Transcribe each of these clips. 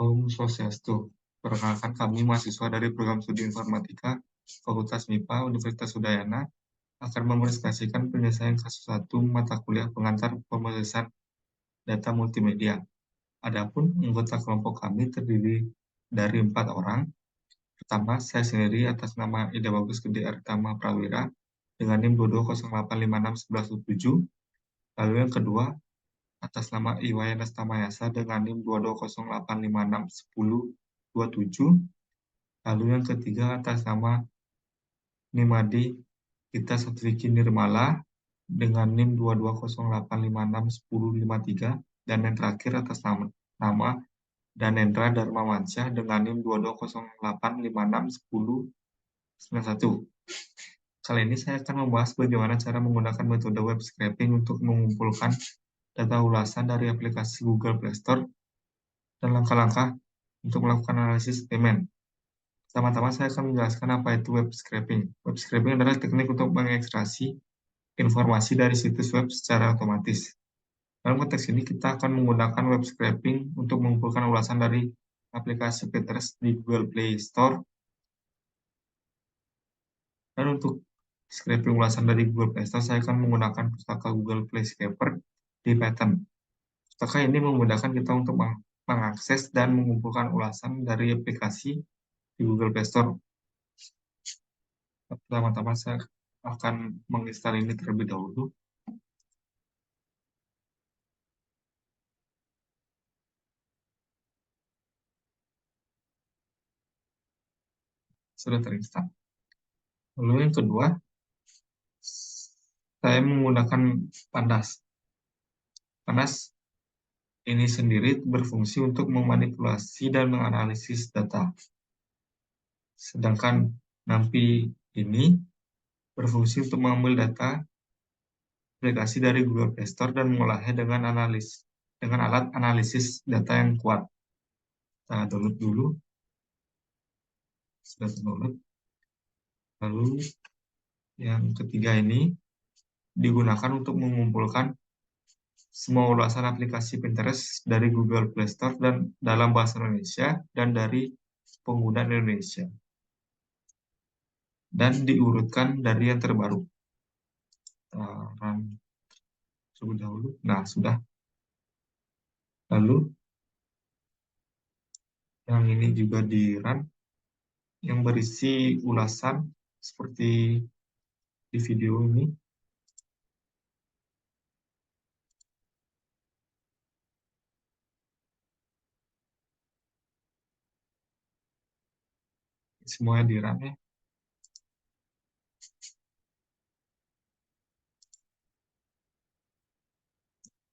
Om Swastiastu. Perkenalkan kami mahasiswa dari program studi informatika Fakultas MIPA Universitas Udayana akan mepresentasikan penyelesaian kasus 1 mata kuliah pengantar pemrosesan data multimedia. Adapun anggota kelompok kami terdiri dari 4 orang. Pertama, saya sendiri atas nama Ida Bagus Gede Aritama Prawira dengan NIM 2208561177. Lalu yang kedua, atas nama Iwayan Tamayasa dengan NIM 2208561027. Lalu yang ketiga atas nama Nimadi Gita Satviki Nirmala dengan NIM 2208561053. Dan yang terakhir atas nama Danendra Darmawansyah dengan NIM 2208561091. Kali ini saya akan membahas bagaimana cara menggunakan metode web scraping untuk mengumpulkan data ulasan dari aplikasi Google Play Store dan langkah-langkah untuk melakukan analisis sentimen. Pertama-tama saya akan menjelaskan apa itu web scraping. Web scraping adalah teknik untuk mengekstraksi informasi dari situs web secara otomatis. Dalam konteks ini, kita akan menggunakan web scraping untuk mengumpulkan ulasan dari aplikasi Pinterest di Google Play Store. Dan untuk scraping ulasan dari Google Play Store, saya akan menggunakan pustaka Google Play Scraper di Python. Pustaka ini memudahkan kita untuk mengakses dan mengumpulkan ulasan dari aplikasi di Google Play Store. Pertama-tama saya akan menginstal ini terlebih dahulu. Sudah terinstall. Lalu yang kedua, saya menggunakan Pandas. Pandas ini sendiri berfungsi untuk memanipulasi dan menganalisis data. Sedangkan NumPy ini berfungsi untuk mengambil data aplikasi dari Google Play Store dan mengolahnya dengan alat analisis data yang kuat. Kita download dulu. Sudah download. Lalu yang ketiga ini digunakan untuk mengumpulkan semua ulasan aplikasi Pinterest dari Google Play Store dan dalam bahasa Indonesia dan dari pengguna Indonesia. Dan diurutkan dari yang terbaru. Run terlebih dahulu. Nah, sudah. Lalu yang ini juga di run yang berisi ulasan seperti di video ini. Semuanya di run ya.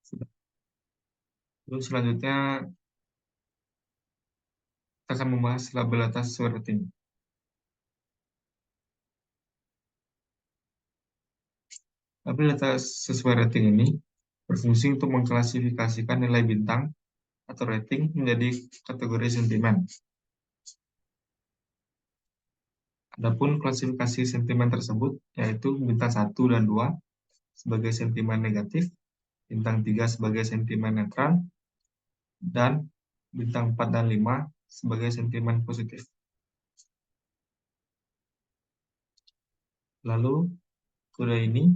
Sudah. Lalu selanjutnya kita akan membahas label data sesuai rating. Label data sesuai rating ini berfungsi untuk mengklasifikasikan nilai bintang atau rating menjadi kategori sentimen. Adapun klasifikasi sentimen tersebut yaitu bintang 1 dan 2 sebagai sentimen negatif, bintang 3 sebagai sentimen netral, dan bintang 4 dan 5 sebagai sentimen positif. Lalu kode ini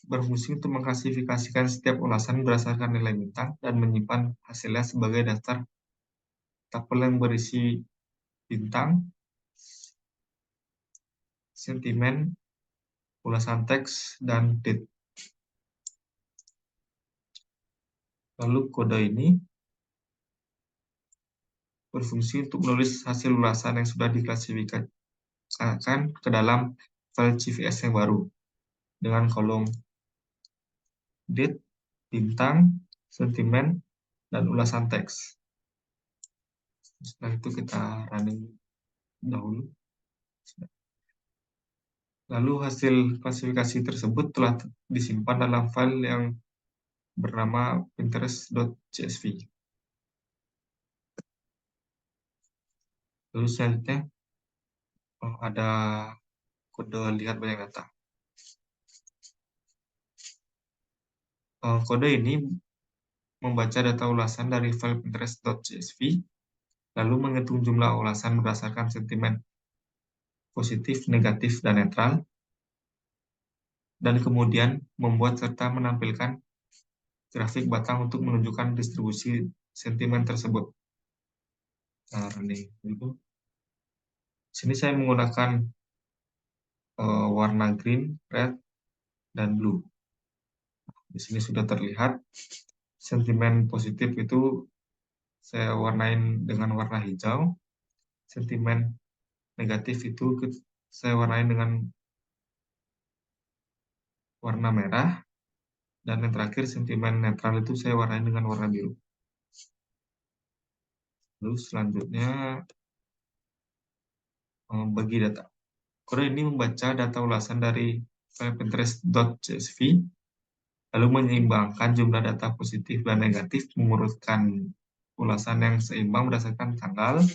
berfungsi untuk mengklasifikasikan setiap ulasan berdasarkan nilai bintang dan menyimpan hasilnya sebagai daftar tabel yang berisi bintang, sentimen, ulasan teks, dan date. Lalu kode ini berfungsi untuk menulis hasil ulasan yang sudah diklasifikasikan ke dalam file CVS yang baru dengan kolom date, bintang, sentimen, dan ulasan teks. Setelah itu kita running dahulu. Lalu hasil klasifikasi tersebut telah disimpan dalam file yang bernama pinterest.csv. Lalu selanjutnya ada kode lihat banyak data. Kode ini membaca data ulasan dari file pinterest.csv, lalu menghitung jumlah ulasan berdasarkan sentimen positif, negatif, dan netral, dan kemudian membuat serta menampilkan grafik batang untuk menunjukkan distribusi sentimen tersebut. Nah, ini dulu. Sini saya menggunakan warna green, red, dan blue. Di sini sudah terlihat sentimen positif itu saya warnain dengan warna hijau, sentimen negatif itu saya warnain dengan warna merah, dan yang terakhir sentimen netral itu saya warnain dengan warna biru. Lalu selanjutnya bagi data. Kode ini membaca data ulasan dari file pinterest.csv, lalu menyeimbangkan jumlah data positif dan negatif, mengurutkan ulasan yang seimbang berdasarkan tanggal,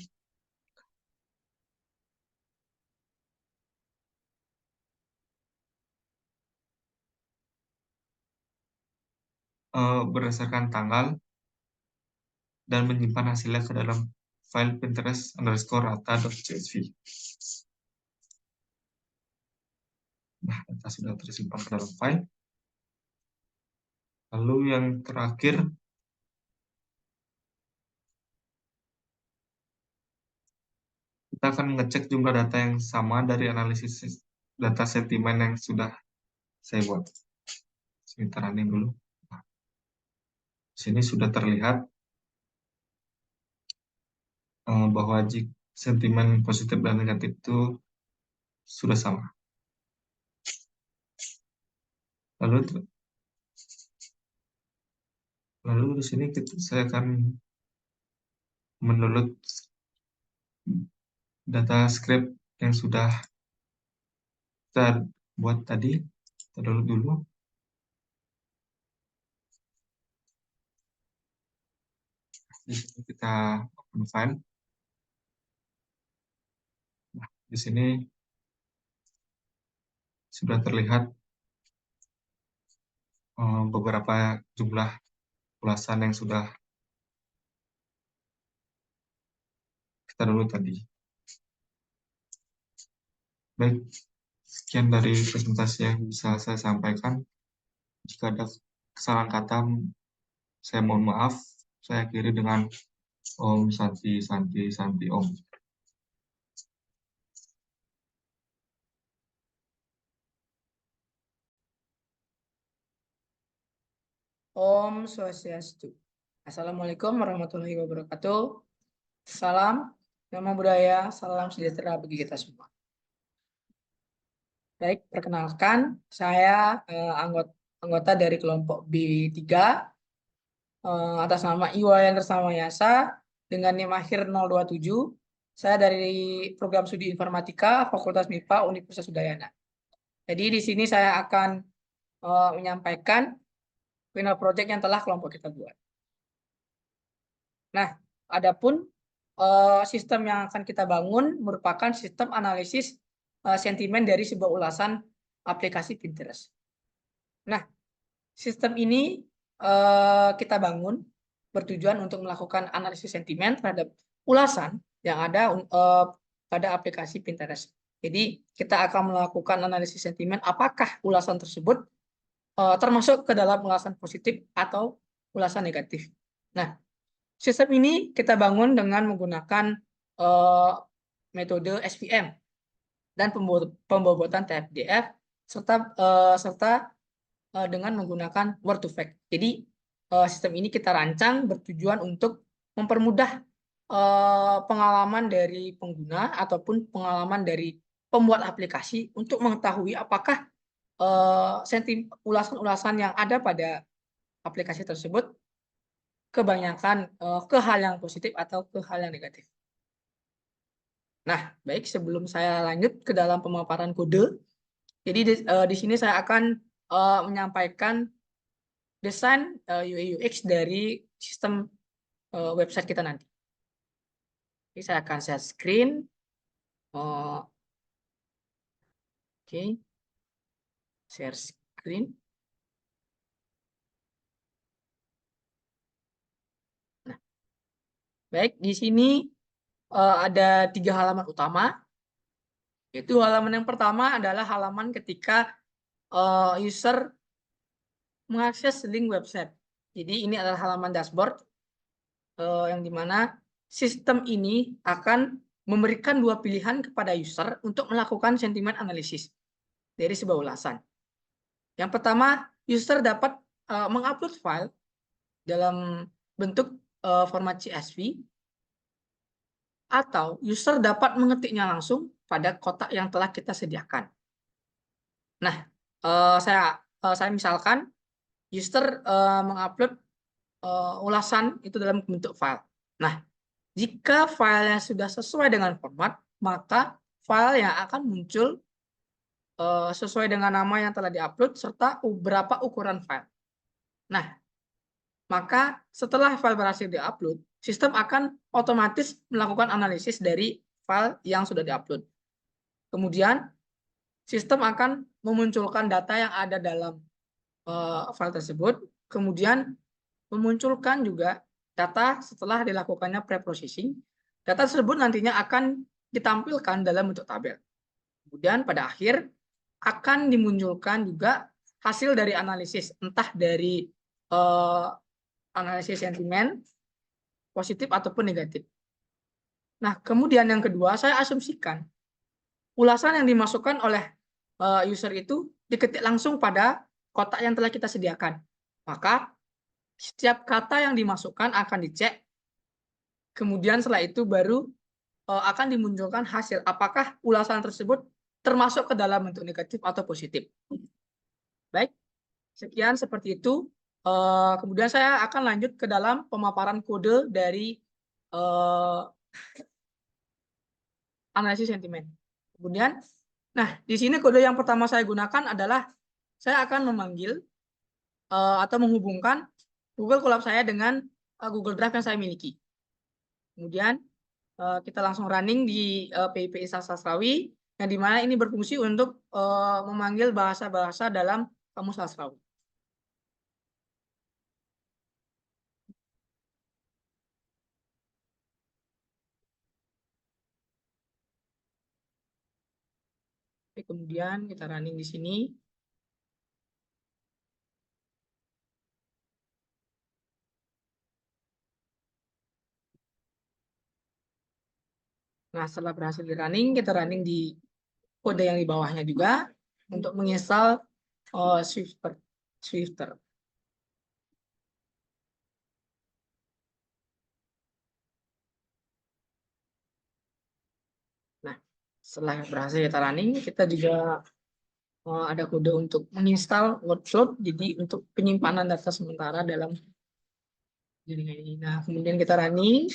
dan menyimpan hasilnya ke dalam file pinterest_rata.csv. Nah, data sudah tersimpan ke dalam file. Lalu yang terakhir, kita akan mengecek jumlah data yang sama dari analisis data sentimen yang sudah saya buat. Sebentar running dulu. Nah, sini sudah terlihat bahwa jika sentimen positif dan negatif itu sudah sama. Lalu di sini saya akan mendownload data script yang sudah kita buat tadi. Kita download dulu. Di sini kita open file. Nah, di sini sudah terlihat beberapa jumlah ulasan yang sudah kita download tadi. Baik, sekian dari presentasi yang bisa saya sampaikan. Jika ada kesalahan kata, saya mohon maaf. Saya akhiri dengan Om Santi Santi Santi Om. Om Swastiastu. Assalamualaikum warahmatullahi wabarakatuh. Salam, nama budaya, salam sejahtera bagi kita semua. Baik, perkenalkan, saya anggota dari kelompok B3 atas nama Iwayan Kersama Yasa dengan NIM akhir 027. Saya dari program studi informatika Fakultas MIPA Universitas Udayana. Jadi di sini saya akan menyampaikan final project yang telah kelompok kita buat. Nah, adapun sistem yang akan kita bangun merupakan sistem analisis sentimen dari sebuah ulasan aplikasi Pinterest. Nah, sistem ini kita bangun bertujuan untuk melakukan analisis sentimen terhadap ulasan yang ada pada aplikasi Pinterest. Jadi, kita akan melakukan analisis sentimen apakah ulasan tersebut termasuk ke dalam ulasan positif atau ulasan negatif. Nah, sistem ini kita bangun dengan menggunakan metode SVM dan pembobotan TF-DF serta dengan menggunakan Word to Fact. Jadi sistem ini kita rancang bertujuan untuk mempermudah pengalaman dari pengguna ataupun pengalaman dari pembuat aplikasi untuk mengetahui apakah ulasan-ulasan yang ada pada aplikasi tersebut kebanyakan ke hal yang positif atau ke hal yang negatif. Nah, baik, sebelum saya lanjut ke dalam pemaparan kode, jadi di sini saya akan menyampaikan desain UI UX dari sistem website kita nanti. Jadi saya akan share screen. Oke, share screen. Baik, di sini ada 3 halaman utama. Itu halaman yang pertama adalah halaman ketika user mengakses link website. Jadi ini adalah halaman dashboard yang dimana sistem ini akan memberikan 2 pilihan kepada user untuk melakukan sentimen analisis dari sebuah ulasan. Yang pertama, user dapat mengupload file dalam bentuk format CSV, atau user dapat mengetiknya langsung pada kotak yang telah kita sediakan. Nah, saya misalkan user mengupload ulasan itu dalam bentuk file. Nah, jika filenya sudah sesuai dengan format, maka file yang akan muncul sesuai dengan nama yang telah diupload serta berapa ukuran file. Nah, maka setelah file berhasil diupload, sistem akan otomatis melakukan analisis dari file yang sudah diupload. Kemudian, sistem akan memunculkan data yang ada dalam file tersebut, kemudian memunculkan juga data setelah dilakukannya pre-processing. Data tersebut nantinya akan ditampilkan dalam bentuk tabel. Kemudian pada akhir akan dimunculkan juga hasil dari analisis, entah dari analisis sentimen positif ataupun negatif. Nah, kemudian yang kedua, saya asumsikan ulasan yang dimasukkan oleh user itu diketik langsung pada kotak yang telah kita sediakan. Maka setiap kata yang dimasukkan akan dicek, kemudian setelah itu baru akan dimunculkan hasil apakah ulasan tersebut termasuk ke dalam bentuk negatif atau positif. Baik, sekian seperti itu. Kemudian saya akan lanjut ke dalam pemaparan kode dari analisis sentimen. Kemudian, nah di sini kode yang pertama saya gunakan adalah saya akan memanggil atau menghubungkan Google Colab saya dengan Google Drive yang saya miliki. Kemudian kita langsung running di PIP Instans Sastrawi, yang dimana ini berfungsi untuk memanggil bahasa-bahasa dalam kamus Sastrawi. Oke, kemudian kita running di sini. Nah, setelah berhasil di running, kita running di kode yang di bawahnya juga untuk menginstal Swifter. Nah, setelah berhasil kita running, kita juga ada kode untuk menginstal workflow, jadi untuk penyimpanan data sementara dalam jaringan ini. Nah, kemudian kita running.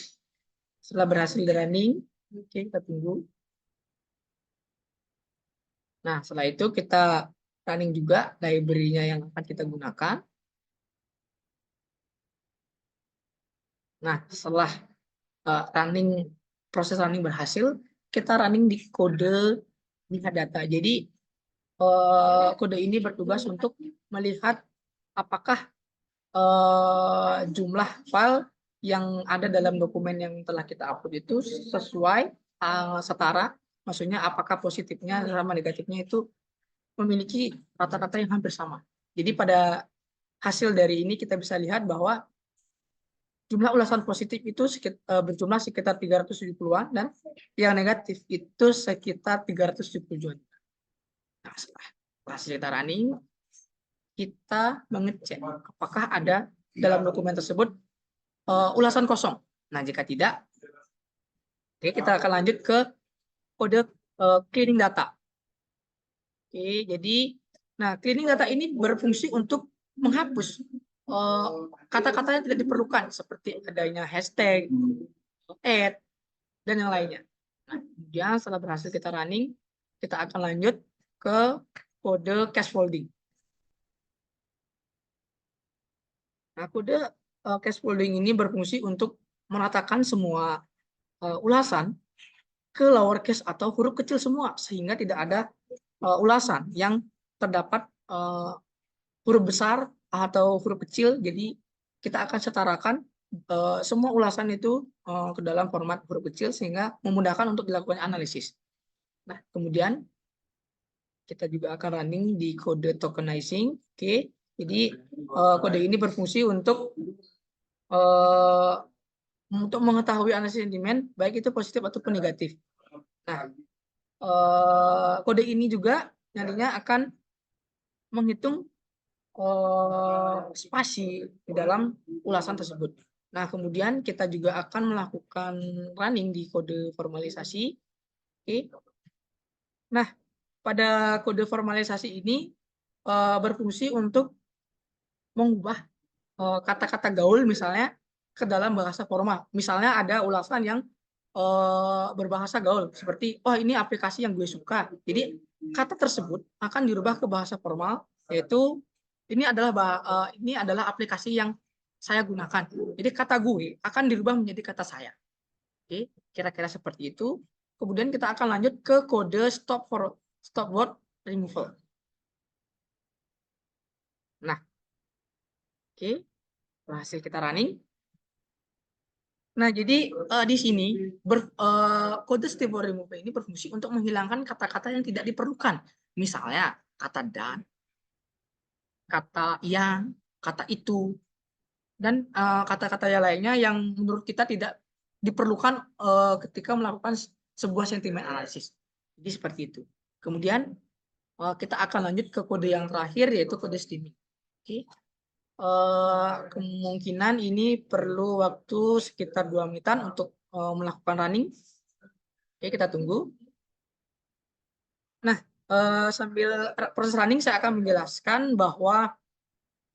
Setelah berhasil di running, oke, kita tunggu. Nah, setelah itu kita running juga library-nya yang akan kita gunakan. Nah, setelah proses running berhasil, kita running di kode lihat data. Jadi kode ini bertugas untuk melihat apakah jumlah file yang ada dalam dokumen yang telah kita upload itu sesuai setara, maksudnya apakah positifnya sama negatifnya itu memiliki rata-rata yang hampir sama. Jadi pada hasil dari ini kita bisa lihat bahwa jumlah ulasan positif itu berjumlah sekitar 370-an dan yang negatif itu sekitar 377-an. Nah, setelah hasil kita running, kita mengecek apakah ada dalam dokumen tersebut ulasan kosong. Nah, jika tidak, oke, kita akan lanjut ke kode cleaning data. Oke, jadi cleaning data ini berfungsi untuk menghapus kata-kata yang tidak diperlukan seperti adanya hashtag, add, dan yang lainnya. Nah, kemudian setelah berhasil kita running, kita akan lanjut ke kode cache folding. Nah, kode cache folding ini berfungsi untuk menatakan semua ulasan ke lowercase atau huruf kecil semua, sehingga tidak ada ulasan yang terdapat huruf besar atau huruf kecil. Jadi kita akan setarakan semua ulasan itu ke dalam format huruf kecil sehingga memudahkan untuk dilakukan analisis. Nah, kemudian kita juga akan running di kode tokenizing. Oke, jadi kode ini berfungsi untuk mengetahui analisis sentimen, baik itu positif ataupun negatif. Nah, kode ini juga nantinya akan menghitung spasi di dalam ulasan tersebut. Nah, kemudian kita juga akan melakukan running di kode formalisasi. Oke. Nah, pada kode formalisasi ini berfungsi untuk mengubah kata-kata gaul misalnya ke dalam bahasa formal. Misalnya ada ulasan yang berbahasa gaul seperti, oh ini aplikasi yang gue suka. Jadi kata tersebut akan dirubah ke bahasa formal, yaitu ini adalah aplikasi yang saya gunakan. Jadi kata gue akan dirubah menjadi kata saya. Oke, kira-kira seperti itu. Kemudian kita akan lanjut ke kode stop word removal. Nah, oke, berhasil kita running. Nah, jadi di sini kode stop word removal ini berfungsi untuk menghilangkan kata-kata yang tidak diperlukan. Misalnya kata dan, kata yang, kata itu, dan kata-kata yang lainnya yang menurut kita tidak diperlukan ketika melakukan sebuah sentimen analisis. Jadi seperti itu. Kemudian kita akan lanjut ke kode yang terakhir, yaitu kode stemming. Oke. Kemungkinan ini perlu waktu sekitar 2 menitan untuk melakukan running. Oke, kita tunggu. Nah, sambil proses running saya akan menjelaskan bahwa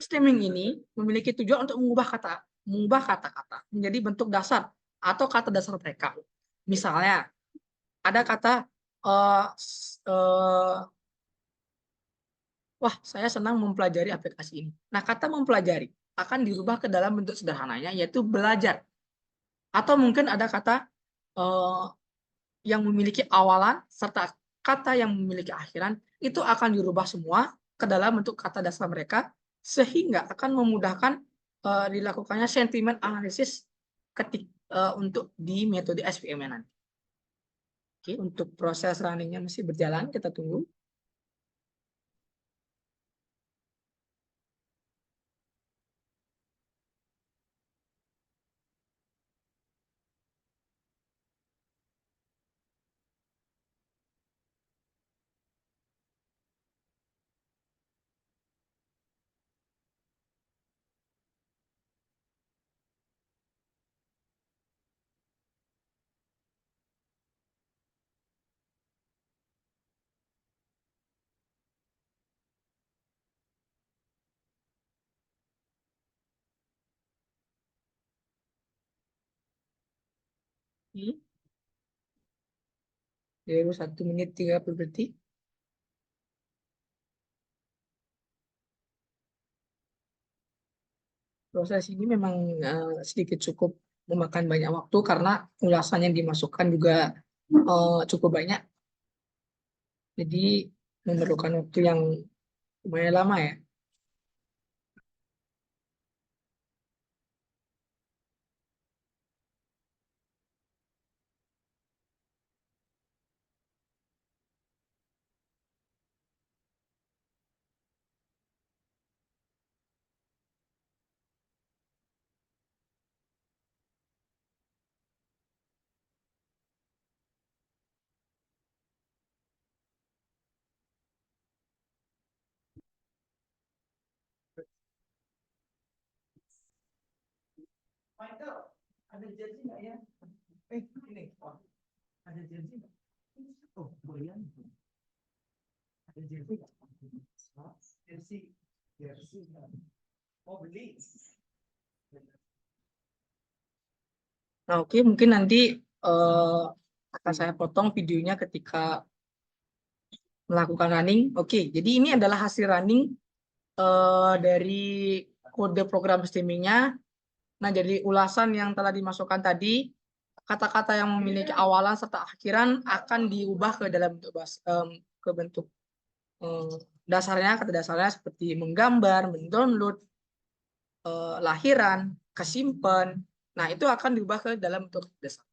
stemming ini memiliki tujuan untuk mengubah kata-kata menjadi bentuk dasar atau kata dasar mereka. Misalnya ada kata wah, saya senang mempelajari aplikasi ini. Nah, kata mempelajari akan dirubah ke dalam bentuk sederhananya, yaitu belajar. Atau mungkin ada kata yang memiliki awalan serta kata yang memiliki akhiran, itu akan dirubah semua ke dalam bentuk kata dasar mereka, sehingga akan memudahkan dilakukannya sentimen analisis untuk di metode SVM nanti. Oke, untuk proses runningnya masih berjalan, kita tunggu. Baru 1 menit 30 detik. Proses ini memang sedikit cukup memakan banyak waktu karena ulasan yang dimasukkan juga cukup banyak. Jadi memerlukan waktu yang lumayan lama ya. Ada janji nggak ya? Ini, ada janji nggak? Oh, boleh. Ada janji nggak? Jersey. Oh, beli. Nah, oke, mungkin nanti akan saya potong videonya ketika melakukan running. Oke, jadi ini adalah hasil running dari kode program stemmingnya. Nah, jadi ulasan yang telah dimasukkan tadi, kata-kata yang memiliki awalan serta akhiran akan diubah ke dalam bentuk dasarnya, kata dasarnya seperti menggambar, mendownload, lahiran, kesimpan. Nah, itu akan diubah ke dalam bentuk desktop.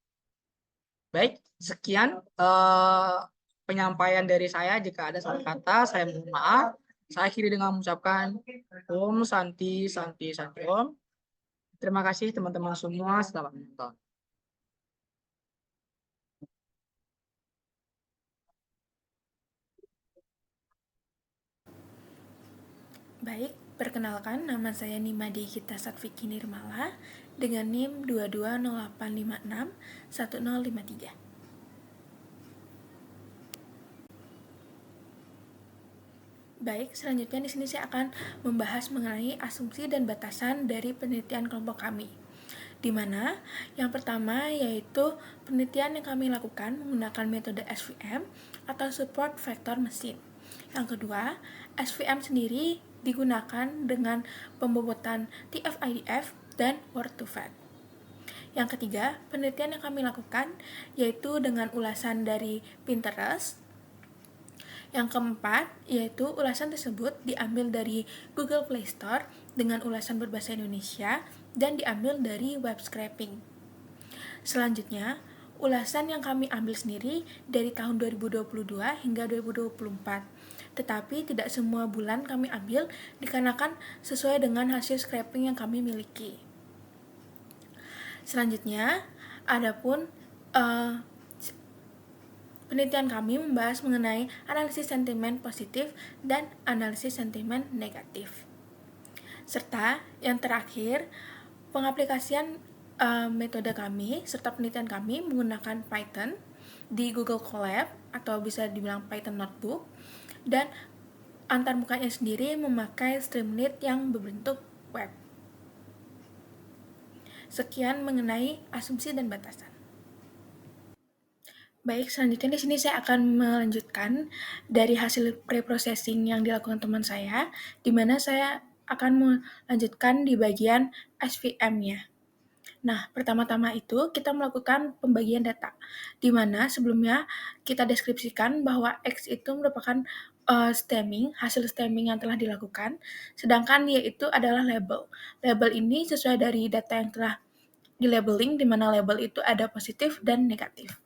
Baik, sekian penyampaian dari saya. Jika ada salah kata, saya mohon maaf. Saya akhiri dengan mengucapkan Om Santi Santi Santi Om. Terima kasih teman-teman semua. Selamat menonton. Baik, perkenalkan nama saya Nimadi Gita Satfiki Nirmala dengan NIM 2208561053. Baik, selanjutnya di sini saya akan membahas mengenai asumsi dan batasan dari penelitian kelompok kami. Di mana yang pertama yaitu penelitian yang kami lakukan menggunakan metode SVM atau Support Vector Machine. Yang kedua, SVM sendiri digunakan dengan pembobotan TF-IDF dan Word2Vec. Yang ketiga, penelitian yang kami lakukan yaitu dengan ulasan dari Pinterest. Yang keempat, yaitu ulasan tersebut diambil dari Google Play Store dengan ulasan berbahasa Indonesia dan diambil dari web scraping. Selanjutnya, ulasan yang kami ambil sendiri dari tahun 2022 hingga 2024. Tetapi tidak semua bulan kami ambil dikarenakan sesuai dengan hasil scraping yang kami miliki. Selanjutnya, adapun penelitian kami membahas mengenai analisis sentimen positif dan analisis sentimen negatif. Serta yang terakhir, pengaplikasian metode kami serta penelitian kami menggunakan Python di Google Colab atau bisa dibilang Python Notebook, dan antarmukanya sendiri memakai Streamlit yang berbentuk web. Sekian mengenai asumsi dan batasan. Baik, selanjutnya di sini saya akan melanjutkan dari hasil pre-processing yang dilakukan teman saya, di mana saya akan melanjutkan di bagian SVM-nya. Nah, pertama-tama itu kita melakukan pembagian data, di mana sebelumnya kita deskripsikan bahwa X itu merupakan stemming, hasil stemming yang telah dilakukan, sedangkan Y itu adalah label. Label ini sesuai dari data yang telah di-labeling, di mana label itu ada positif dan negatif.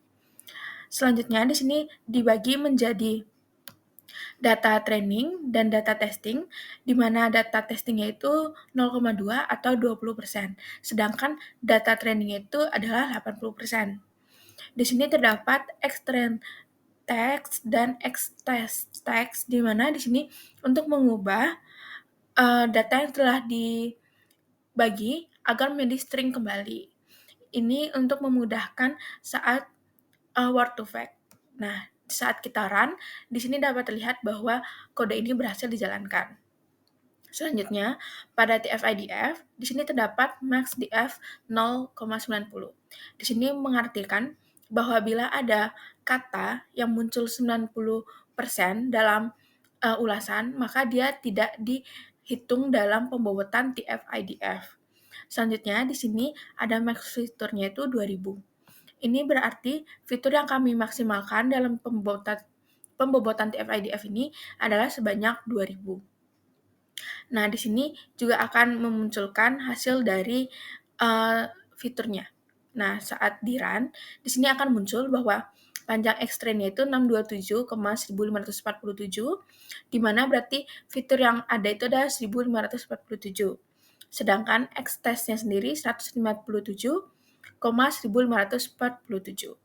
Selanjutnya di sini dibagi menjadi data training dan data testing, di mana data testingnya itu 0,2 atau 20%, sedangkan data trainingnya itu adalah 80%. Di sini terdapat extrain text dan extest text, di mana di sini untuk mengubah data yang telah dibagi agar menjadi string kembali. Ini untuk memudahkan saat Word2Vec. Nah, saat kita run, di sini dapat terlihat bahwa kode ini berhasil dijalankan. Selanjutnya, pada TF-IDF, di sini terdapat maxDF 0,90. Di sini mengartikan bahwa bila ada kata yang muncul 90% dalam ulasan, maka dia tidak dihitung dalam pembobotan TF-IDF. Selanjutnya, di sini ada max fiturnya itu 2000. Ini berarti fitur yang kami maksimalkan dalam pembobotan TF-IDF ini adalah sebanyak 2000. Nah, di sini juga akan memunculkan hasil dari fiturnya. Nah, saat di run, di sini akan muncul bahwa panjang X-train-nya itu 627,1547, di mana berarti fitur yang ada itu adalah 1547. Sedangkan X-test-nya sendiri 157,1547.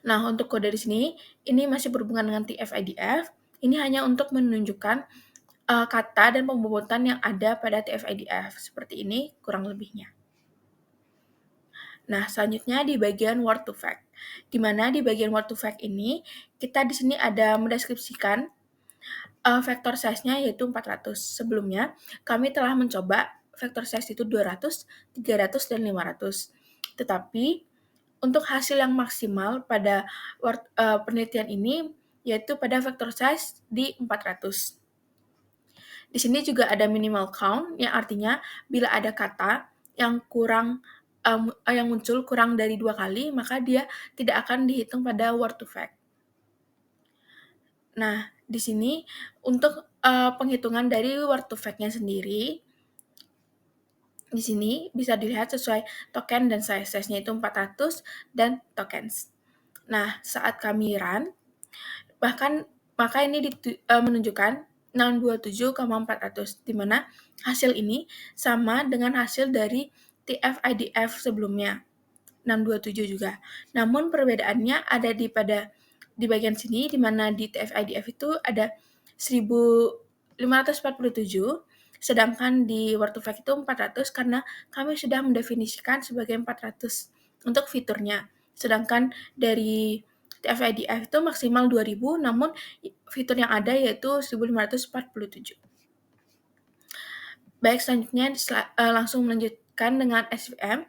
Nah, untuk kode di sini, ini masih berhubungan dengan TF-IDF. Ini hanya untuk menunjukkan kata dan pembobotan yang ada pada TF-IDF. Seperti ini kurang lebihnya. Nah, selanjutnya di bagian Word2Vec. Di mana di bagian Word2Vec ini, kita di sini ada mendeskripsikan vector size-nya yaitu 400. Sebelumnya, kami telah mencoba vector size itu 200, 300, dan 500. Tetapi, untuk hasil yang maksimal pada penelitian ini, yaitu pada vector size di 400. Di sini juga ada minimal count, yang artinya bila ada kata yang yang muncul kurang dari 2 kali, maka dia tidak akan dihitung pada Word2Vec. Nah, di sini untuk penghitungan dari Word2Vec-nya sendiri, Di sini bisa dilihat sesuai token dan size-nya itu 400 dan tokens. Nah, saat kami run, maka ini menunjukkan 627,400, di mana hasil ini sama dengan hasil dari TF-IDF sebelumnya, 627 juga. Namun perbedaannya ada di bagian sini, di mana di TF-IDF itu ada 1547, sedangkan di Word2Vec itu 400 karena kami sudah mendefinisikan sebagai 400 untuk fiturnya. Sedangkan dari TF-IDF itu maksimal 2000, namun fitur yang ada yaitu 1547. Baik, selanjutnya langsung melanjutkan dengan SVM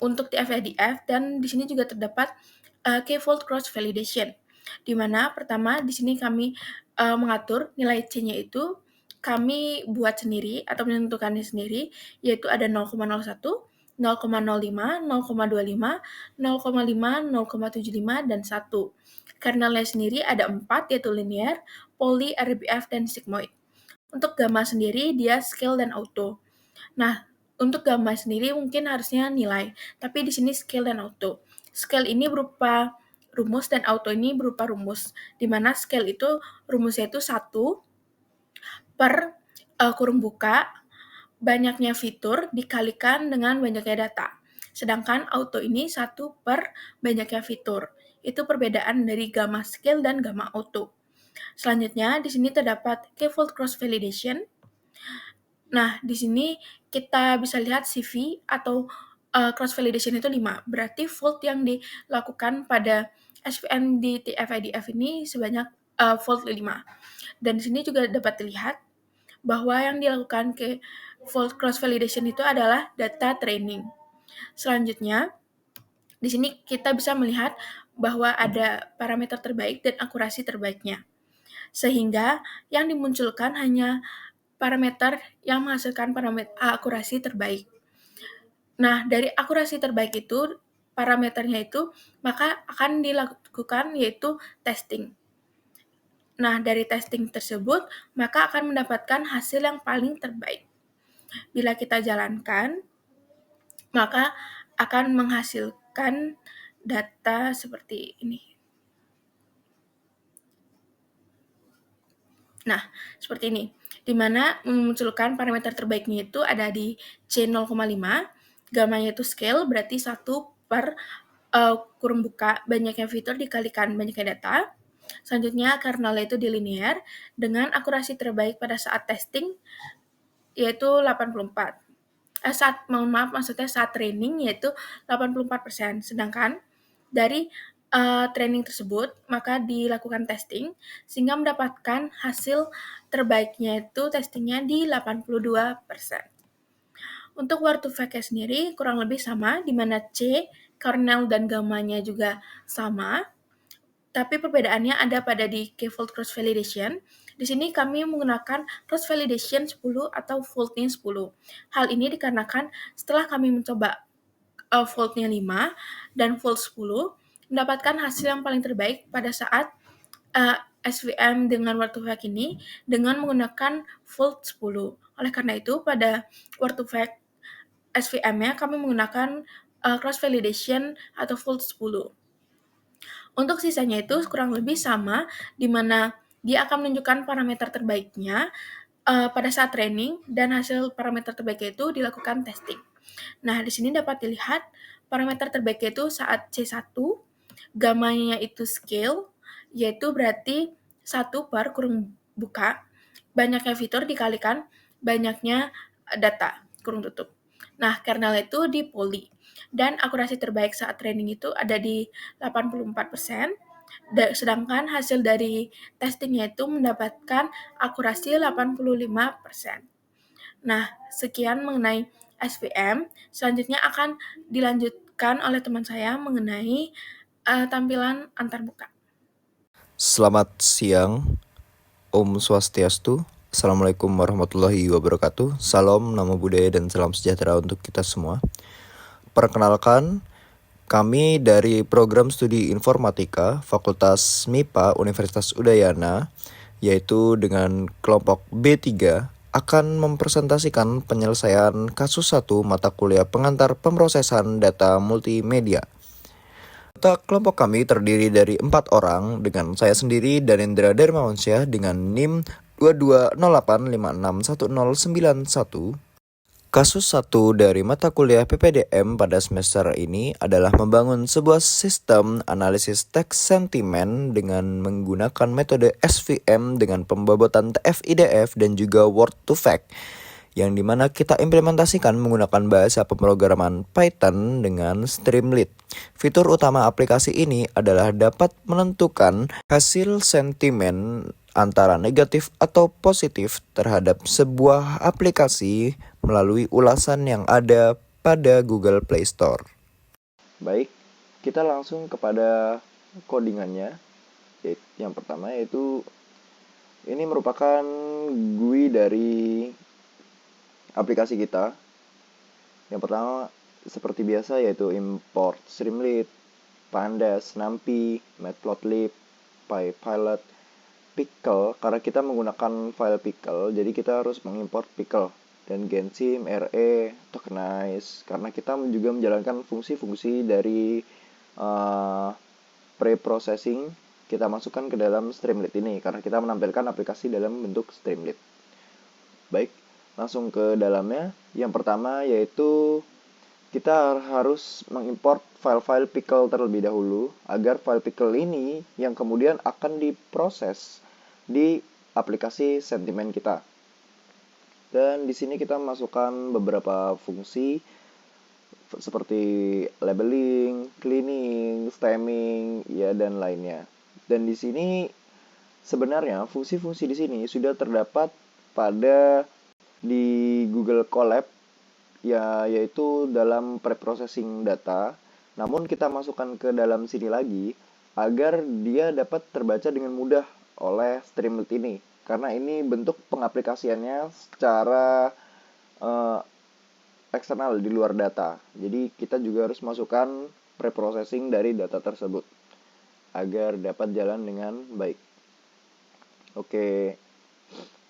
untuk TF-IDF, dan di sini juga terdapat K-fold cross validation, di mana pertama di sini kami mengatur nilai C-nya itu kami buat sendiri atau menentukannya sendiri, yaitu ada 0,01, 0,05, 0,25, 0,5, 0,75, dan 1. Kernelnya sendiri ada 4, yaitu linear, poly, RBF, dan sigmoid. Untuk gamma sendiri dia scale dan auto. Nah, untuk gamma sendiri mungkin harusnya nilai, tapi di sini scale dan auto. Scale ini berupa rumus dan auto ini berupa rumus, di mana scale itu rumusnya itu 1 per kurung buka banyaknya fitur dikalikan dengan banyaknya data. Sedangkan auto ini 1 per banyaknya fitur. Itu perbedaan dari gamma scale dan gamma auto. Selanjutnya, di sini terdapat K-fold cross validation. Nah, di sini kita bisa lihat CV atau cross validation itu 5. Berarti fold yang dilakukan pada SVM di TF-IDF ini sebanyak fold 5. Dan di sini juga dapat dilihat bahwa yang dilakukan ke fold cross validation itu adalah data training. Selanjutnya, di sini kita bisa melihat bahwa ada parameter terbaik dan akurasi terbaiknya. Sehingga yang dimunculkan hanya parameter yang menghasilkan parameter akurasi terbaik. Nah, dari akurasi terbaik itu, parameternya itu, maka akan dilakukan yaitu testing. Nah, dari testing tersebut, maka akan mendapatkan hasil yang paling terbaik. Bila kita jalankan, maka akan menghasilkan data seperti ini. Nah, seperti ini, di mana memunculkan parameter terbaiknya itu ada di C0,5, gammanya itu scale, berarti 1 per kurung buka banyaknya fitur dikalikan banyaknya data. Selanjutnya, kernelnya itu di linear, dengan akurasi terbaik pada saat testing, yaitu 84. Maksudnya saat training, yaitu 84%. Sedangkan dari training tersebut, maka dilakukan testing, sehingga mendapatkan hasil terbaiknya itu testingnya di 82%. Untuk Word2Vec sendiri kurang lebih sama, di mana C, kernel, dan gammanya juga sama, tapi perbedaannya ada pada di K-fold cross validation. Di sini kami menggunakan cross validation 10 atau fold-nya 10. Hal ini dikarenakan setelah kami mencoba fold-nya 5 dan fold 10, mendapatkan hasil yang paling terbaik pada saat SVM dengan Word2Vec ini dengan menggunakan fold 10. Oleh karena itu, pada Word2Vec SVM-nya kami menggunakan cross validation atau fold 10. Untuk sisanya itu kurang lebih sama, di mana dia akan menunjukkan parameter terbaiknya pada saat training, dan hasil parameter terbaiknya itu dilakukan testing. Nah, di sini dapat dilihat parameter terbaiknya itu saat C1, gammanya itu scale, yaitu berarti 1 per kurung buka, banyaknya fitur dikalikan banyaknya data, kurung tutup. Nah, kernel itu di poly. Dan akurasi terbaik saat training itu ada di 84%, sedangkan hasil dari testingnya itu mendapatkan akurasi 85%. Nah, sekian mengenai SVM. Selanjutnya akan dilanjutkan oleh teman saya mengenai tampilan antarmuka. Selamat siang, Om Swastiastu. Assalamualaikum warahmatullahi wabarakatuh. Salam, nama budaya, dan salam sejahtera untuk kita semua. Perkenalkan, kami dari Program Studi Informatika Fakultas MIPA Universitas Udayana, yaitu dengan kelompok B3 akan mempresentasikan penyelesaian kasus 1 mata kuliah pengantar pemrosesan data multimedia. Anggota kelompok kami terdiri dari 4 orang dengan saya sendiri Danendra Darmawansyah dengan NIM 2208561091. Kasus 1 dari mata kuliah PPDM pada semester ini adalah membangun sebuah sistem analisis teks sentimen dengan menggunakan metode SVM dengan pembobotan TF-IDF dan juga Word to Fact, yang dimana kita implementasikan menggunakan bahasa pemrograman Python dengan Streamlit. Fitur utama aplikasi ini adalah dapat menentukan hasil sentimen antara negatif atau positif terhadap sebuah aplikasi melalui ulasan yang ada pada Google Play Store. Baik, kita langsung kepada codingannya. Yang pertama yaitu ini merupakan GUI dari aplikasi kita. Yang pertama seperti biasa yaitu import Streamlit, Pandas, NumPy, Matplotlib, PyPilot, Pickle. Karena kita menggunakan file Pickle, jadi kita harus mengimport Pickle. Dan Gensim, RE, Tokenize, karena kita juga menjalankan fungsi-fungsi dari pre-processing, kita masukkan ke dalam Streamlit ini, karena kita menampilkan aplikasi dalam bentuk Streamlit. Baik, langsung ke dalamnya. Yang pertama yaitu kita harus mengimport file-file Pickle terlebih dahulu, agar file Pickle ini yang kemudian akan diproses di aplikasi sentimen kita. Dan di sini kita masukkan beberapa fungsi seperti labeling, cleaning, stemming, ya dan lainnya. Dan di sini sebenarnya fungsi-fungsi di sini sudah terdapat pada di Google Colab, ya, yaitu dalam preprocessing data. Namun kita masukkan ke dalam sini lagi agar dia dapat terbaca dengan mudah oleh Streamlit ini, karena ini bentuk pengaplikasiannya secara eksternal di luar data. Jadi kita juga harus masukkan preprocessing dari data tersebut agar dapat jalan dengan baik. Oke,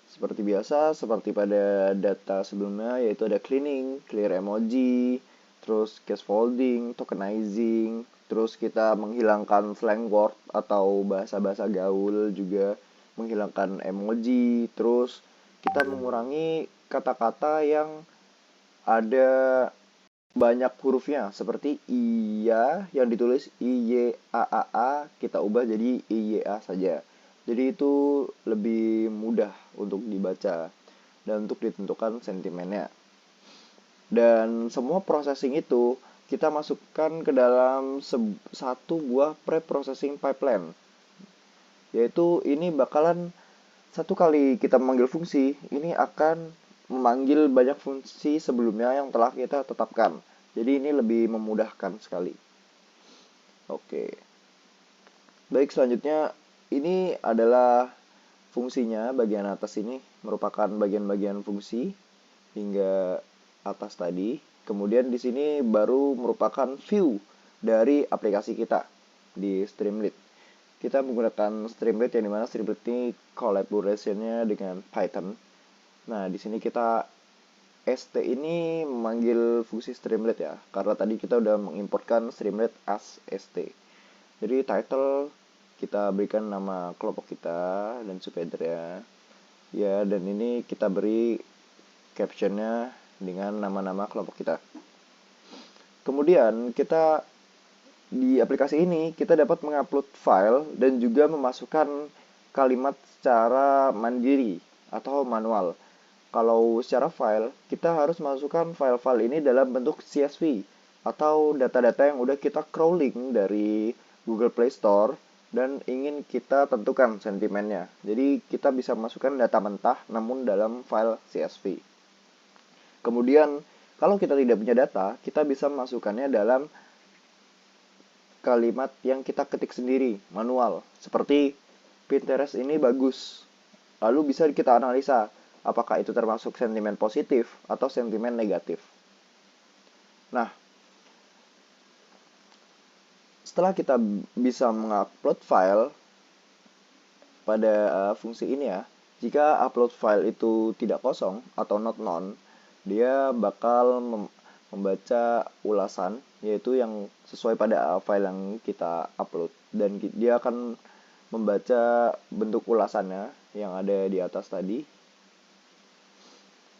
seperti biasa, seperti pada data sebelumnya, yaitu ada cleaning, clear emoji, terus case folding, tokenizing, terus kita menghilangkan slang word atau bahasa-bahasa gaul, juga menghilangkan emoji, terus kita mengurangi kata-kata yang ada banyak hurufnya, seperti iya yang ditulis IYAAA, kita ubah jadi IYA saja. Jadi itu lebih mudah untuk dibaca dan untuk ditentukan sentimennya. Dan semua processing itu kita masukkan ke dalam satu buah pre-processing pipeline. Yaitu ini bakalan satu kali kita memanggil fungsi, ini akan memanggil banyak fungsi sebelumnya yang telah kita tetapkan. Jadi ini lebih memudahkan sekali. Oke. Baik, selanjutnya ini adalah fungsinya. Bagian atas ini merupakan bagian-bagian fungsi hingga atas tadi. Kemudian di sini baru merupakan view dari aplikasi kita di Streamlit. Kita menggunakan Streamlit, yang dimana Streamlit ini collaboration-nya dengan Python. Nah, di sini kita ST ini memanggil fungsi Streamlit ya, karena tadi kita udah mengimportkan Streamlit as ST. Jadi title kita berikan nama kelompok kita dan subheader ya, dan ini kita beri captionnya dengan nama-nama kelompok kita. Kemudian kita di aplikasi ini kita dapat mengupload file dan juga memasukkan kalimat secara mandiri atau manual. Kalau secara file, kita harus masukkan file-file ini dalam bentuk CSV atau data-data yang udah kita crawling dari Google Play Store dan ingin kita tentukan sentimennya. Jadi kita bisa masukkan data mentah namun dalam file CSV. Kemudian kalau kita tidak punya data, kita bisa masukkannya dalam kalimat yang kita ketik sendiri, manual. Seperti Pinterest ini bagus. Lalu bisa kita analisa apakah itu termasuk sentimen positif atau sentimen negatif. Nah, setelah kita bisa mengupload file pada fungsi ini ya, Jika upload file itu tidak kosong atau not known, dia bakal membaca ulasan, yaitu yang sesuai pada file yang kita upload, dan dia akan membaca bentuk ulasannya yang ada di atas tadi,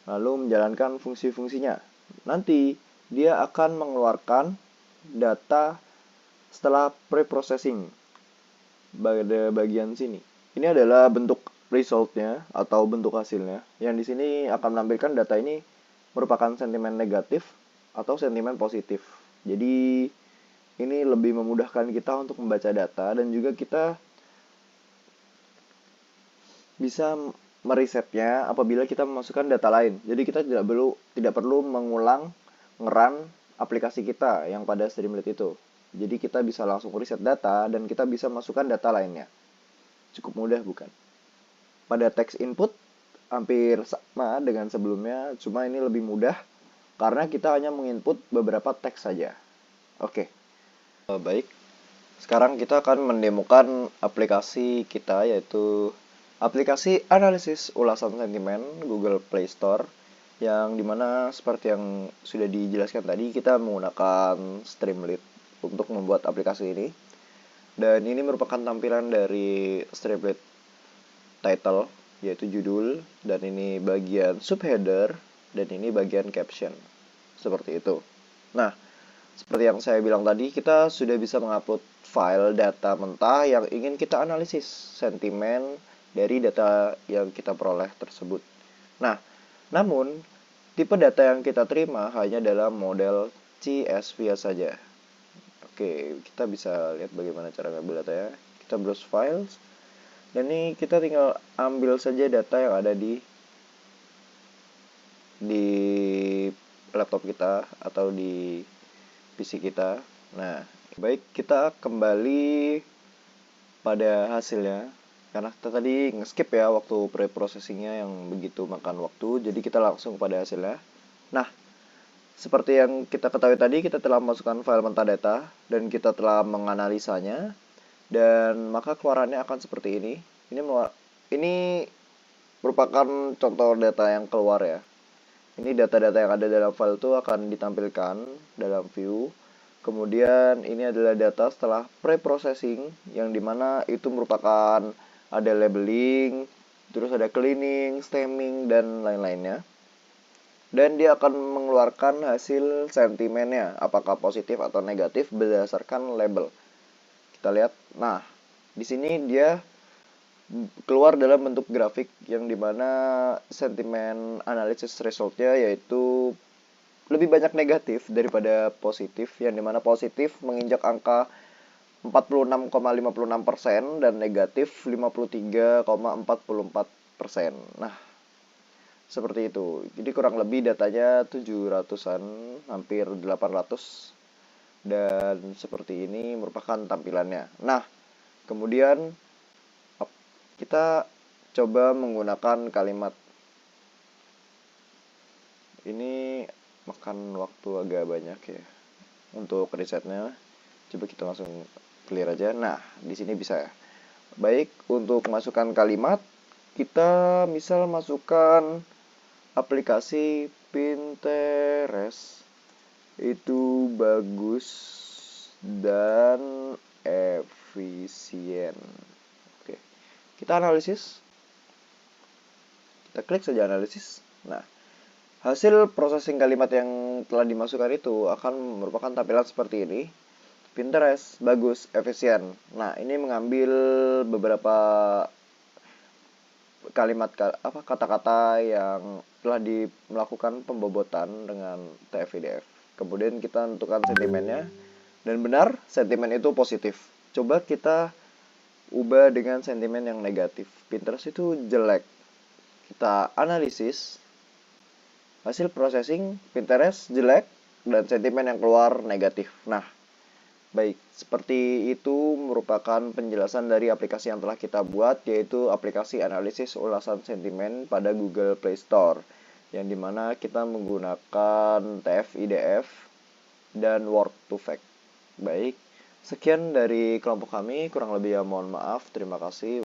lalu menjalankan fungsi-fungsinya. Nanti dia akan mengeluarkan data setelah pre-processing pada bagian sini. Ini adalah bentuk resultnya atau bentuk hasilnya, yang di sini akan menampilkan data ini merupakan sentimen negatif atau sentimen positif. Jadi ini lebih memudahkan kita untuk membaca data, dan juga kita bisa merisetnya apabila kita memasukkan data lain. Jadi kita tidak perlu mengulang ngerun aplikasi kita yang pada Streamlit itu. Jadi kita bisa langsung riset data dan kita bisa masukkan data lainnya. Cukup mudah, bukan? Pada teks input hampir sama dengan sebelumnya, cuma ini lebih mudah karena kita hanya menginput beberapa teks saja. Oke. Baik. Sekarang kita akan mendemokan aplikasi kita, yaitu aplikasi analisis ulasan sentimen Google Play Store, yang dimana seperti yang sudah dijelaskan tadi, kita menggunakan Streamlit untuk membuat aplikasi ini. Dan ini merupakan tampilan dari Streamlit title, yaitu judul, dan ini bagian subheader, dan ini bagian caption. Seperti itu. Nah, seperti yang saya bilang tadi, kita sudah bisa mengupload file data mentah yang ingin kita analisis sentimen dari data yang kita peroleh tersebut. Nah, namun tipe data yang kita terima hanya dalam model CSV saja. Oke, kita bisa lihat bagaimana cara ngambil datanya. Kita browse files, dan ini kita tinggal ambil saja data yang ada di laptop kita atau di PC kita. Nah, baik, kita kembali pada hasilnya, karena kita tadi nge-skip ya waktu pre-processingnya yang begitu makan waktu, jadi kita langsung pada hasilnya. Nah, seperti yang kita ketahui tadi, kita telah memasukkan file mentah data dan kita telah menganalisanya, dan maka keluarannya akan seperti ini. Ini merupakan contoh data yang keluar ya. Ini data-data yang ada dalam file itu akan ditampilkan dalam view. Kemudian ini adalah data setelah pre-processing, yang dimana itu merupakan ada labeling, terus ada cleaning, stemming, dan lain-lainnya. Dan dia akan mengeluarkan hasil sentimennya, apakah positif atau negatif berdasarkan label. Kita lihat. Nah, di sini dia keluar dalam bentuk grafik, yang dimana sentimen analisis resultnya yaitu lebih banyak negatif daripada positif, yang dimana positif menginjak angka 46,56% dan negatif 53,44%. Nah, seperti itu. Jadi kurang lebih datanya 700-an, hampir 800. Dan seperti ini merupakan tampilannya. Nah, kemudian kita coba menggunakan kalimat. Ini makan waktu agak banyak ya untuk risetnya. Coba kita langsung clear aja. Nah, di sini bisa ya. Baik, untuk masukkan kalimat, kita misal masukkan aplikasi Pinterest itu bagus dan efisien. Oke. Kita analisis. Kita klik saja analisis. Nah, hasil processing kalimat yang telah dimasukkan itu akan merupakan tampilan seperti ini. Pinterest bagus, efisien. Nah, ini mengambil beberapa kalimat kata-kata yang telah melakukan pembobotan dengan TF-IDF. Kemudian kita tentukan sentimennya, dan benar sentimen itu positif. Coba kita ubah dengan sentimen yang negatif. Pinterest itu jelek. Kita analisis hasil processing, Pinterest jelek dan sentimen yang keluar negatif. Nah, baik, seperti itu merupakan penjelasan dari aplikasi yang telah kita buat, yaitu aplikasi analisis ulasan sentimen pada Google Play Store, yang dimana kita menggunakan TF-IDF dan Word2Vec. Baik, sekian dari kelompok kami, kurang lebih ya mohon maaf, terima kasih.